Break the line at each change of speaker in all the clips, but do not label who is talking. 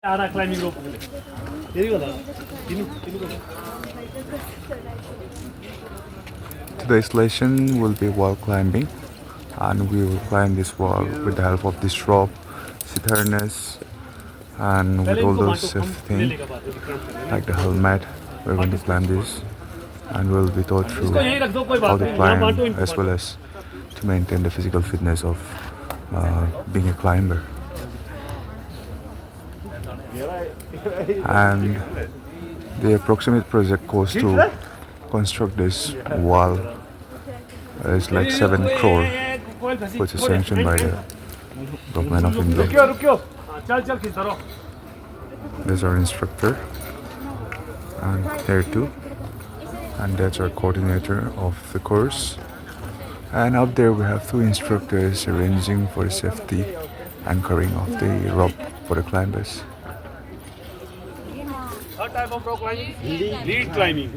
climbing rope
Today's lesson will be wall climbing, and we will climb this wall with the help of this rope, seat harness, and with all those safety things like the helmet. We're going to climb this, and we'll be taught through how to climb as well as to maintain the physical fitness of being a climber. And the approximate project cost to construct this wall is like 7 crore, which is sanctioned by the government of India. There's our instructor, and here too, and that's our coordinator of the course. And up there we have 2 instructors arranging for the safety anchoring of the rope for the climbers.
Third type of rock climbing, lead climbing.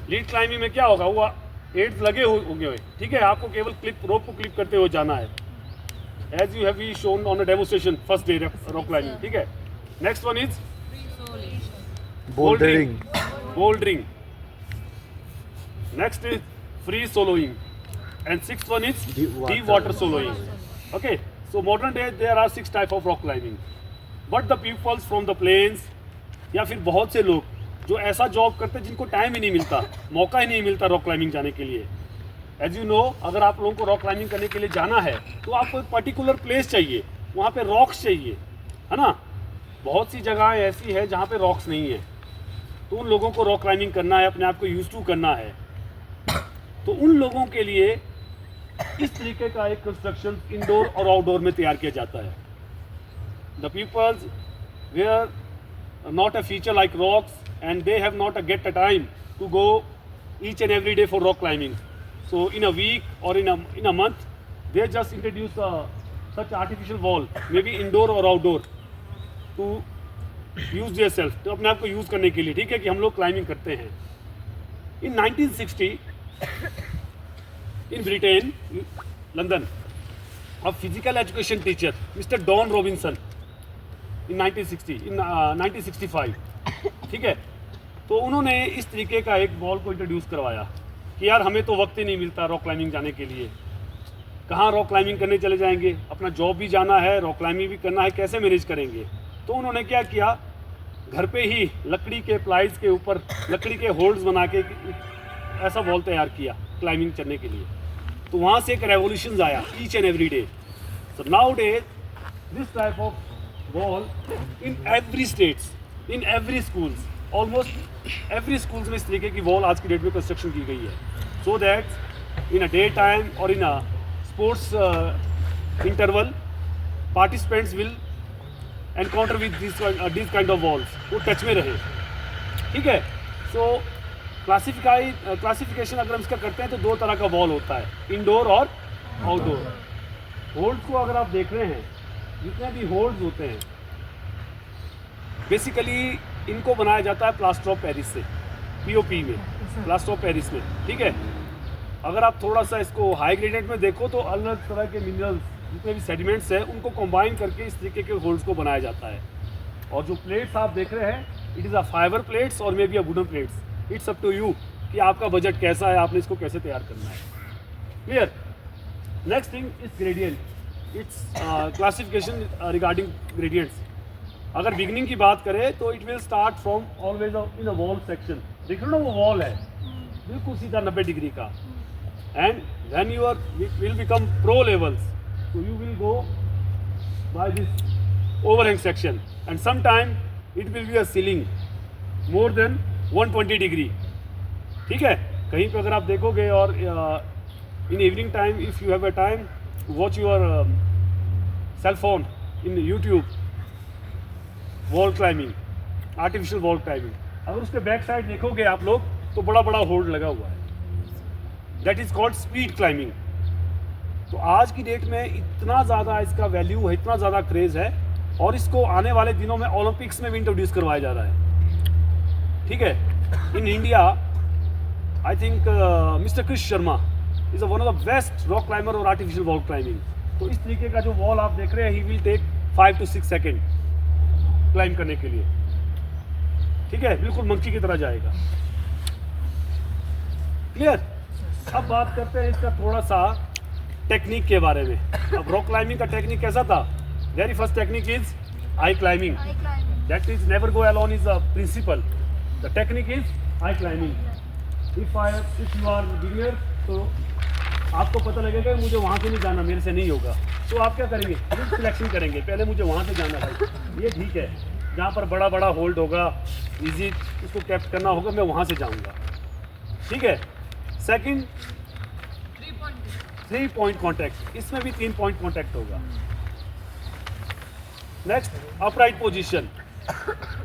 Lead climbing में क्या होगा, वो ads लगे होंगे, ठीक है, आपको केवल रोप को क्लिप करते हुए जाना है, as you have be shown on a demonstration first day rock climbing, ठीक है. Next one is bouldering. Next is free soloing, and sixth one is deep water soloing. Okay, so modern day there are 6 type of rock climbing, but the peoples from the plains या फिर बहुत से लोग जो ऐसा job करते हैं जिनको टाइम ही नहीं मिलता, मौका ही नहीं मिलता रॉक क्लाइंबिंग जाने के लिए. एज यू नो, अगर आप लोगों को रॉक क्लाइंबिंग करने के लिए जाना है तो आपको एक पर्टिकुलर प्लेस चाहिए, वहाँ पे रॉक्स चाहिए, है ना. बहुत सी जगहें ऐसी है जहाँ पे रॉक्स नहीं है, तो उन लोगों को रॉक क्लाइंबिंग करना है, अपने आप को यूज टू करना है. तो उन लोगों के लिए इस तरीके का एक कंस्ट्रक्शन इंडोर और आउटडोर में तैयार किया जाता है. The peoples were not a feature like rocks, and they have not get a time to go each and every day for rock climbing. So in a week or in a month, they just introduce such artificial wall, maybe indoor or outdoor, to use themselves, तो अपने आप को use करने के लिए, ठीक है, कि हम लोग क्लाइंबिंग करते हैं. In 1960 in Britain, London, a physical education teacher, Mr. Don Robinson, in 1965, ठीक है, तो उन्होंने इस तरीके का एक वॉल को इंट्रोड्यूस करवाया कि यार हमें तो वक्त ही नहीं मिलता रॉक क्लाइंबिंग जाने के लिए, कहाँ रॉक क्लाइंबिंग करने चले जाएंगे, अपना जॉब भी जाना है, रॉक क्लाइंबिंग भी करना है, कैसे मैनेज करेंगे. तो उन्होंने क्या किया, घर पे ही लकड़ी के प्लाइज के ऊपर लकड़ी के होल्ड्स बना के ऐसा वॉल तैयार किया क्लाइंबिंग करने के लिए. तो वहाँ से एक रेवोल्यूशन आया each and every day. So now days this type of wall in every states, in every schools, almost every schools में इस तरीके की wall आज की डेट में कंस्ट्रक्शन की गई है, so that in a day time or in a sports interval participants will encounter with these kind of walls, वो टच में रहे, ठीक है. so क्लासिफिकेशन अगर हम इसका करते हैं तो 2 तरह का वॉल होता है, इंडोर और आउटडोर. होल्ड्स को अगर आप देख रहे हैं, जितने भी होल्ड्स होते हैं बेसिकली इनको बनाया जाता है प्लास्टर ऑफ पेरिस से, पीओपी में, प्लास्टर ऑफ पेरिस में, ठीक है. अगर आप थोड़ा सा इसको हाई ग्रेडेड में देखो तो अलग तरह के मिनरल्स जितने भी सेडिमेंट्स हैं उनको कंबाइन करके इस तरीके के होल्ड्स को बनाया जाता है. और जो प्लेट्स आप देख रहे हैं, it is a fibre plates और may be a wooden plates. It's up to you कि आपका बजट कैसा है, आपने इसको कैसे तैयार करना है. Clear. Next thing is gradient. It's classification regarding gradients. अगर बिगनिंग की बात करें तो it will start from always in a wall section. देख लो ना, वो वॉल है बिल्कुल सीधा 90 डिग्री का. And when you are will become pro levels, so you will go by this overhang section, and sometime it will be a ceiling more than 120 degree, ठीक है. कहीं पे अगर आप देखोगे और in evening time if you have a time watch your cell phone in YouTube, wall climbing, artificial wall climbing, अगर उसके बैक साइड देखोगे आप लोग तो बड़ा बड़ा होल्ड लगा हुआ है, that is called speed climbing. तो आज की डेट में इतना ज़्यादा इसका वैल्यू है, इतना ज़्यादा क्रेज़ है, और इसको आने वाले दिनों में ओलंपिक्स में भी इंट्रोड्यूस करवाया जा रहा है, ठीक है. In India I think mister Krish Sharma is one of the best rock climber और आर्टिफिशियल वॉल क्लाइंबिंग. तो इस तरीके का जो वॉल आप देख रहे हैं, he will take 5 to 6 second. Climb करने के लिए, ठीक है, बिल्कुल मंकी की तरह जाएगा। क्लियर? अब बात करते हैं इसका थोड़ा सा टेक्निक के बारे में। अब रॉक क्लाइंबिंग का टेक्निक कैसा था? Very first technique is eye climbing, that is never go alone is a principle. The technique is eye climbing. If you are beginner तो आपको पता लगेगा कि मुझे वहाँ से नहीं जाना, मेरे से नहीं होगा, तो आप क्या करेंगे? सिलेक्शन करेंगे, पहले मुझे वहाँ से जाना भाई, ये ठीक है, जहाँ पर बड़ा बड़ा होल्ड होगा, इजी उसको कैप्ट करना होगा, मैं वहाँ से जाऊँगा, ठीक है। सेकंड 3 पॉइंट कॉन्टैक्ट, इसमें भी 3 पॉइंट कॉन्टैक्ट होगा। नेक्स्ट अपराइट पोजीशन,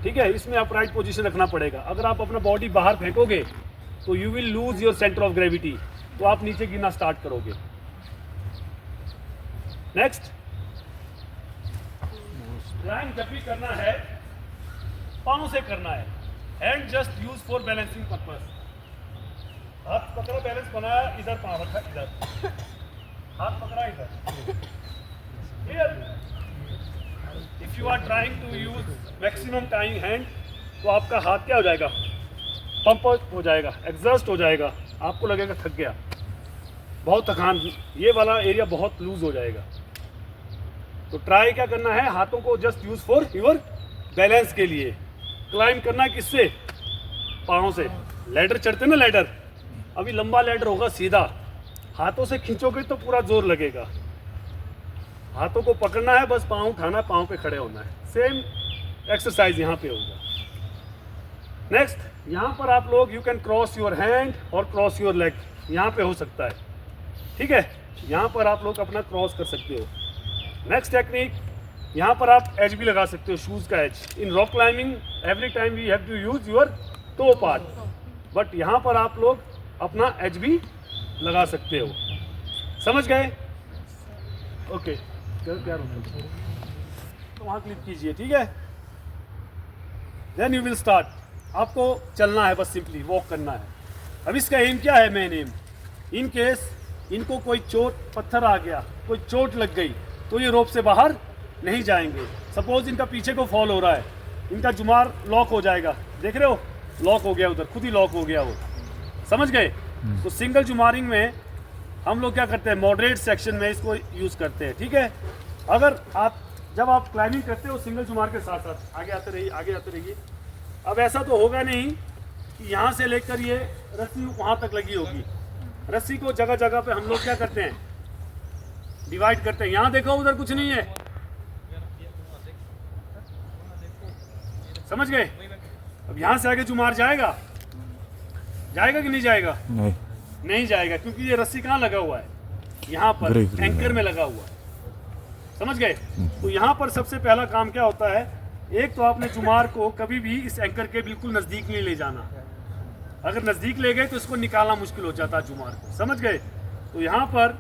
ठीक है, इसमें अपराइट पोजीशन रखना पड़ेगा। अगर आप अपना बॉडी बाहर फेंकोगे तो you will lose your centre of gravity, तो आप नीचे गिरना स्टार्ट करोगे। नेक्स्ट, क्लाइंब जब भी करना है पाँव से करना है, hand just use for balancing purpose. हाथ पकड़ा, बैलेंस बनाया, इधर पाँव रखा, इधर हाथ पकड़ा, इधर। Clear? If you are trying to use maximum time hand, तो आपका हाथ क्या हो जाएगा? पंप हो जाएगा, एग्जॉस्ट हो जाएगा, आपको लगेगा थक गया, बहुत थकान, ये वाला एरिया बहुत लूज हो जाएगा। तो ट्राई क्या करना है? हाथों को just use for your balance के लिए। क्लाइंब करना है किससे? पाँव से। लैडर चढ़ते ना, लैडर, अभी लंबा लैडर होगा सीधा, हाथों से खींचोगे तो पूरा जोर लगेगा, हाथों को पकड़ना है, बस पाँव उठाना, पाँव पे खड़े होना है। सेम एक्सरसाइज यहाँ पे होगा। नेक्स्ट, यहाँ पर आप लोग you can cross your hand और क्रॉस योर लेग, यहाँ पे हो सकता है, ठीक है, यहाँ पर आप लोग अपना क्रॉस कर सकते हो। नेक्स्ट टेक्निक, यहाँ पर आप एज भी लगा सकते हो, शूज़ का edge. In rock climbing every time we have to use your toe part, but यहाँ पर आप लोग अपना एज भी लगा सकते हो। समझ गए? ओके, क्या तो वहाँ क्लिक कीजिए, ठीक है। देन यू विल स्टार्ट, आपको चलना है, बस सिंपली वॉक करना है। अब इसका एम क्या है? मेन एम, इन केस इनको कोई चोट, पत्थर आ गया, कोई चोट लग गई, तो ये रोप से बाहर नहीं जाएंगे। सपोज इनका पीछे को फॉल हो रहा है, इनका जुमार लॉक हो जाएगा, देख रहे हो, लॉक हो गया, उधर खुद ही लॉक हो गया वो, समझ गए? तो सिंगल जुमारिंग में हम लोग क्या करते हैं? मॉडरेट सेक्शन में इसको यूज़ करते हैं, ठीक है। अगर आप जब आप क्लाइंबिंग करते हो सिंगल जुमार के साथ साथ आगे आते रहिए, आगे आते रहिए। अब ऐसा तो होगा नहीं कि यहाँ से लेकर ये रस्सी वहाँ तक लगी होगी, रस्सी को जगह जगह पे हम लोग क्या करते हैं? डिवाइड करते हैं। यहाँ देखो, उधर कुछ नहीं है, समझ गए? अब यहाँ से आगे जुमार जाएगा, जाएगा कि नहीं जाएगा? नहीं जाएगा, क्योंकि ये रस्सी कहाँ लगा हुआ है? यहाँ पर एंकर में लगा हुआ है, समझ गए? तो यहाँ पर सबसे पहला काम क्या होता है? एक तो आपने जुमार को कभी भी इस एंकर के बिल्कुल नज़दीक नहीं ले जाना। अगर नज़दीक ले गए तो इसको निकालना मुश्किल हो जाता है जुमार को, समझ गए? तो यहाँ पर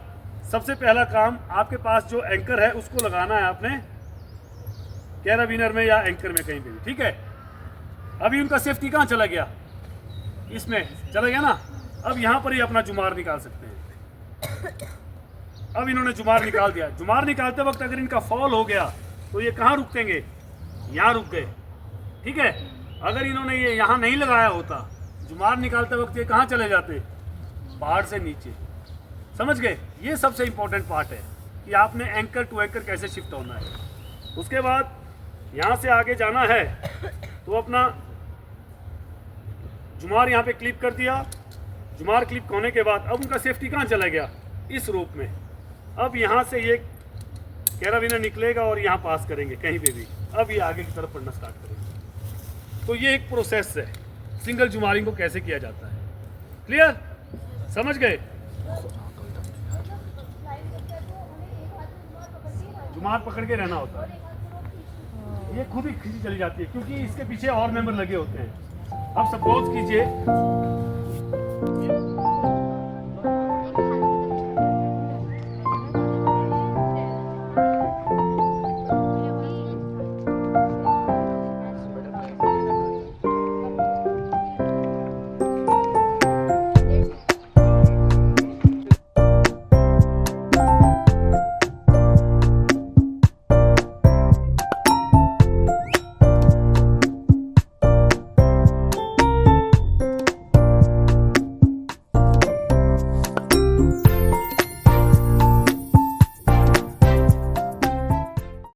सबसे पहला काम, आपके पास जो एंकर है उसको लगाना है आपने कैराबिनर में या एंकर में कहीं भी, ठीक है। अभी उनका सेफ्टी कहाँ चला गया? इसमें चला गया ना। अब यहाँ पर ही अपना जुमार निकाल सकते हैं। अब इन्होंने जुमार निकाल दिया। जुमार निकालते वक्त अगर इनका फॉल हो गया तो ये कहाँ रुकेंगे? यहाँ रुक गए, ठीक है। अगर इन्होंने ये यहाँ नहीं लगाया होता, जुमार निकालते वक्त ये कहाँ चले जाते? पहाड़ से नीचे, समझ गए? ये सबसे इंपॉर्टेंट पार्ट है कि आपने एंकर टू एंकर कैसे शिफ्ट होना है। उसके बाद यहाँ से आगे जाना है तो अपना जुमार यहाँ पे क्लिप कर दिया। जुमार क्लिप होने के बाद अब उनका सेफ्टी कहाँ चला गया? इस रोप में। अब यहाँ से ये कैराबिनर निकलेगा और यहाँ पास करेंगे कहीं पे भी। अब ये आगे की तरफ पढ़ना स्टार्ट करेंगे। तो ये एक प्रोसेस है सिंगल जुमारिंग को कैसे किया जाता है। क्लियर? समझ गए? जुमार पकड़ के रहना होता है, ये खुद ही खींची चली जाती है क्योंकि इसके पीछे और मेंबर लगे होते हैं। अब सपोज कीजिए